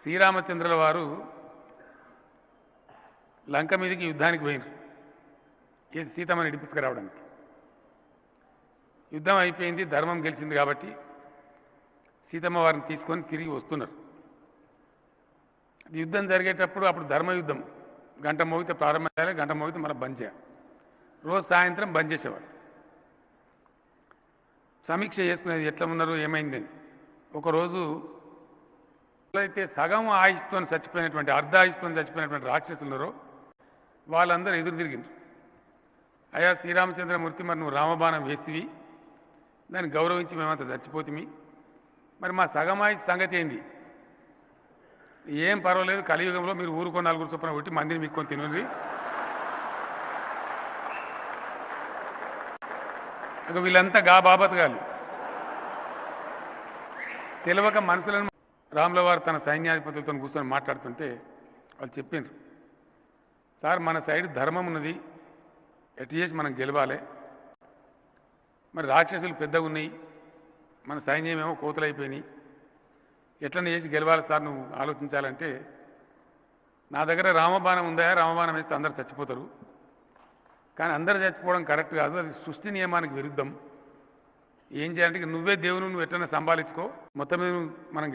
శ్రీరామచంద్రుల వారు లంక మీదకి యుద్ధానికి పోయినారు. ఏది సీతమ్మని ఇడిపించుకురావడానికి. యుద్ధం అయిపోయింది, ధర్మం గెలిచింది కాబట్టి సీతమ్మ వారిని తీసుకొని తిరిగి వస్తున్నారు. యుద్ధం జరిగేటప్పుడు అప్పుడు ధర్మయుద్ధం గంట మోగితే ప్రారంభం చేయాలి, గంట మోగితే మనం బంద్ చేయాలి. రోజు సాయంత్రం బంద్ చేసేవాళ్ళు. సమీక్ష చేసుకునేది ఎట్లా ఉన్నారు ఏమైందని. ఒకరోజు అయితే సగం ఆయుష్తో చచ్చిపోయినటువంటి అర్ధ ఆయుష్తో చచ్చిపోయినటువంటి రాక్షసులు ఉన్నారో వాళ్ళందరూ ఎదురు తిరిగిండ్రు. అయ్యా శ్రీరామచంద్రమూర్తి, మరి నువ్వు రామబాణం వేస్తేవి, దాన్ని గౌరవించి మేమంతా చచ్చిపోతుంది, మరి మా సగం ఆయుష్ సంగతి ఏంది? ఏం పర్వాలేదు, కలియుగంలో మీరు ఊరుకో నలుగురు చొప్పున కొట్టి మందిని మీక్కొని తినండి. ఇక వీళ్ళంతా గా బాబతగాలు తెలియక మనుషులను రాముల వారు తన సైన్యాధిపతులతో కూర్చొని మాట్లాడుతుంటే వాళ్ళు చెప్పిండ్రు, సార్ మన సైడ్ ధర్మం ఉన్నది, ఎటు చేసి మనం గెలవాలి, మరి రాక్షసులు పెద్దగా ఉన్నాయి, మన సైన్యం ఏమో కోతులైపోయినాయి, ఎట్లనే చేసి గెలవాలి సార్ నువ్వు ఆలోచించాలంటే, నా దగ్గర రామబాణం ఉందా, రామబాణం వేస్తే అందరు చచ్చిపోతారు, కానీ అందరు చచ్చిపోవడం కరెక్ట్ కాదు, అది సృష్టి నియమానికి విరుద్ధం. ఏం చేయాలంటే నువ్వే దేవుని నువ్వు ఎట్లన్నా సంభాలించుకో, మొత్తం మీద మనం